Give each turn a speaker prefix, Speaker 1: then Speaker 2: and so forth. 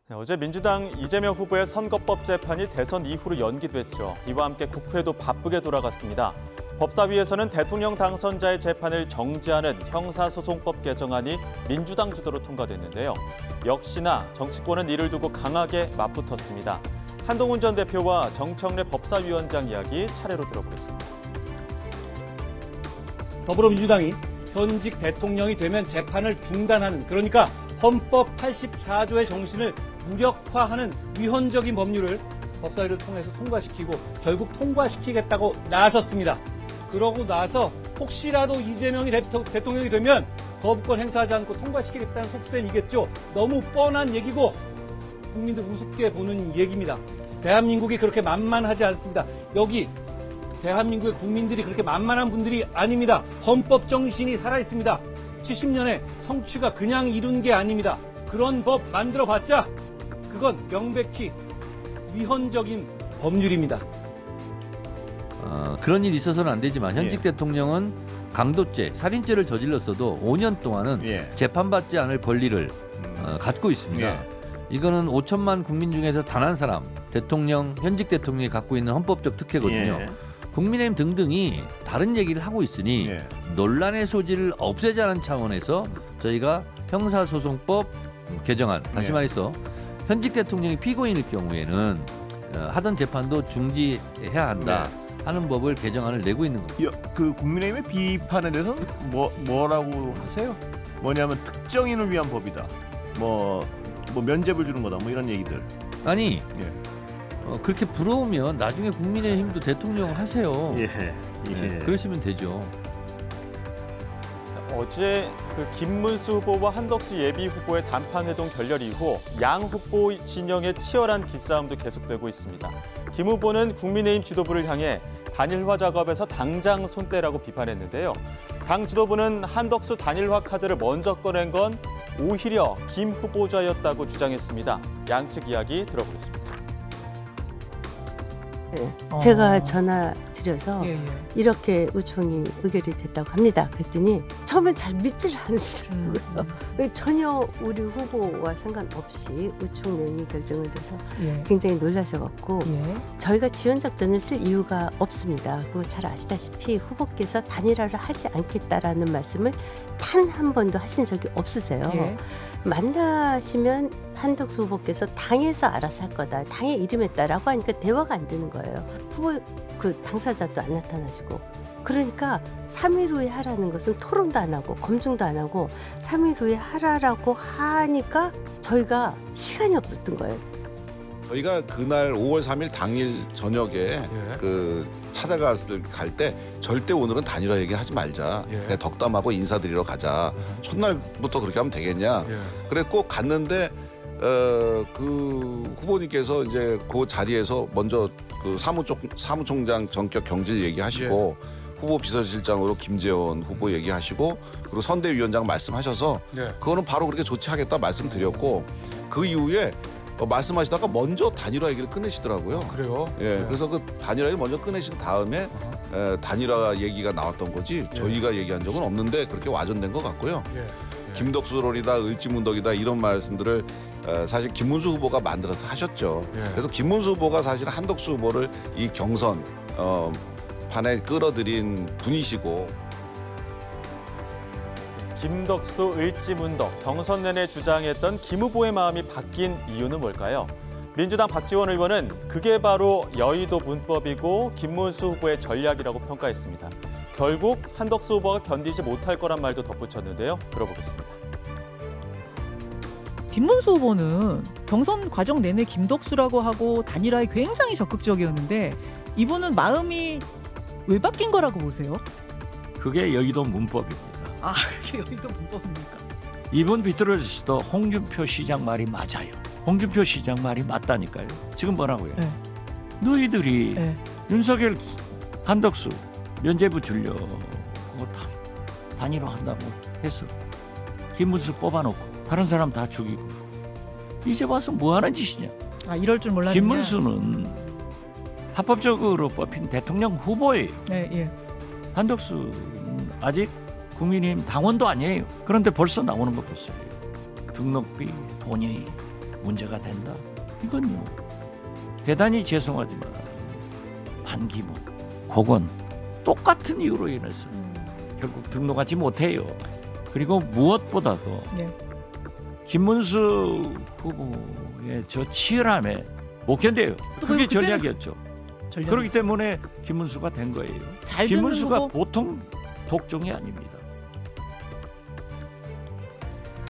Speaker 1: 네, 어제 민주당 이재명 후보의 선거법 재판이 대선 이후로 연기됐죠. 이와 함께 국회도 바쁘게 돌아갔습니다. 법사위에서는 대통령 당선자의 재판을 정지하는 형사소송법 개정안이 민주당 주도로 통과됐는데요. 역시나 정치권은 이를 두고 강하게 맞붙었습니다. 한동훈 전 대표와 정청래 법사위원장 이야기 차례로 들어보겠습니다.
Speaker 2: 더불어민주당이 현직 대통령이 되면 재판을 중단하는, 그러니까 헌법 84조의 정신을 무력화하는 위헌적인 법률을 법사위를 통해서 통과시키고 결국 통과시키겠다고 나섰습니다. 그러고 나서 혹시라도 이재명이 대통령이 되면 거부권 행사하지 않고 통과시키겠다는 속셈이겠죠. 너무 뻔한 얘기고 국민들 우습게 보는 얘기입니다. 대한민국이 그렇게 만만하지 않습니다. 여기 대한민국의 국민들이 그렇게 만만한 분들이 아닙니다. 헌법 정신이 살아있습니다. 70년에 성취가 그냥 이룬 게 아닙니다. 그런 법 만들어봤자 그건 명백히 위헌적인 법률입니다.
Speaker 3: 그런 일이 있어서는 안 되지만 현직 대통령은 강도죄, 살인죄를 저질렀어도 5년 동안은 재판받지 않을 권리를 갖고 있습니다. 이거는 5천만 국민 중에서 단 한 사람, 현직 대통령이 갖고 있는 헌법적 특혜거든요. 국민의힘 등등이 다른 얘기를 하고 있으니 논란의 소지를 없애자는 차원에서 저희가 형사소송법 개정안, 다시 말해서 현직 대통령이 피고인일 경우에는 하던 재판도 중지해야 한다 하는 법을 개정안을 내고 있는 겁니다.
Speaker 4: 그 국민의힘의 비판에 대해서 뭐라고 하세요? 뭐냐면 특정인을 위한 법이다. 뭐 면죄부를 주는 거다. 뭐 이런 얘기들.
Speaker 3: 아니 그렇게 부러우면 나중에 국민의힘도 대통령을 하세요. 그러시면 되죠.
Speaker 1: 어제 김문수 후보와 한덕수 예비 후보의 단판회동 결렬 이후 양 후보 진영의 치열한 기싸움도 계속되고 있습니다. 김 후보는 국민의힘 지도부를 향해 단일화 작업에서 당장 손대라고 비판했는데요. 당 지도부는 한덕수 단일화 카드를 먼저 꺼낸 건 오히려 김 후보자였다고 주장했습니다. 양측 이야기 들어보겠습니다.
Speaker 5: 제가 전화 드려서 이렇게 의총이 의결이 됐다고 합니다. 그랬더니 처음엔 잘 믿질 않으시더라고요. 전혀 우리 후보와 상관없이 의총 내용이 결정이 돼서 굉장히 놀라셔갖고 저희가 지원작전을 쓸 이유가 없습니다. 그리고 잘 아시다시피 후보께서 단일화를 하지 않겠다라는 말씀을 단 한 번도 하신 적이 없으세요. 만나시면 한덕수 후보께서 당에서 알아서 할 거다, 당에 이름했다라고 하니까 대화가 안 되는 거예요. 후보 당사자도 안 나타나시고. 그러니까 3일 후에 하라는 것은 토론도 안 하고 검증도 안 하고 3일 후에 하라라고 하니까 저희가 시간이 없었던 거예요.
Speaker 6: 저희가 그날 5월 3일 당일 저녁에 찾아갈 때 절대 오늘은 단일화 얘기하지 말자. 그냥 덕담하고 인사드리러 가자. 첫날부터 그렇게 하면 되겠냐. 그랬고 갔는데 그 후보님께서 이제 그 자리에서 먼저 그 사무총장 전격 경질 얘기하시고 후보 비서실장으로 김재원 후보 얘기하시고 그리고 선대위원장 말씀하셔서 그거는 바로 그렇게 조치하겠다 말씀드렸고 그 이후에 말씀하시다가 먼저 단일화 얘기를 꺼내시더라고요.
Speaker 7: 그래요?
Speaker 6: 그래서 그 단일화 얘기를 먼저 꺼내신 다음에 단일화 얘기가 나왔던 거지 저희가 얘기한 적은 없는데 그렇게 와전된 것 같고요. 김덕수론이다, 을지문덕이다 이런 말씀들을 사실 김문수 후보가 만들어서 하셨죠. 그래서 김문수 후보가 사실 한덕수 후보를 이 경선 판에 끌어들인 분이시고
Speaker 1: 김덕수, 을지문덕, 경선 내내 주장했던 김 후보의 마음이 바뀐 이유는 뭘까요? 민주당 박지원 의원은 그게 바로 여의도 문법이고 김문수 후보의 전략이라고 평가했습니다. 결국 한덕수 후보가 견디지 못할 거란 말도 덧붙였는데요. 들어보겠습니다.
Speaker 8: 김문수 후보는 경선 과정 내내 김덕수라고 하고 단일화에 굉장히 적극적이었는데 이분은 마음이 왜 바뀐 거라고 보세요?
Speaker 9: 그게 여의도 문법입니다.
Speaker 8: 아, 그게 여의도 문법입니까?
Speaker 9: 이번 비틀어주시도 홍준표 시장 말이 맞아요. 홍준표 시장 말이 맞다니까요. 지금 뭐라고요? 너희들이 윤석열, 한덕수 면죄부 주려고 단일화 한다고 해서 김문수 뽑아놓고 다른 사람 다 죽이고 이제 와서 뭐하는 짓이냐.
Speaker 8: 이럴 줄 몰랐냐.
Speaker 9: 김문수는 합법적으로 뽑힌 대통령 후보예요. 한덕수는 아직 국민의힘 당원도 아니에요. 그런데 벌써 나오는 거 보세요. 등록비, 돈이 문제가 된다. 이건요. 대단히 죄송하지만 반기문, 고건 똑같은 이유로 인해서 결국 등록하지 못해요. 그리고 무엇보다도 김문수 후보의 저 치열함에 못 견뎌요. 그게 전략이었죠. 그렇기 때문에 김문수가 된 거예요. 김문수가 보통 독종이 아닙니다.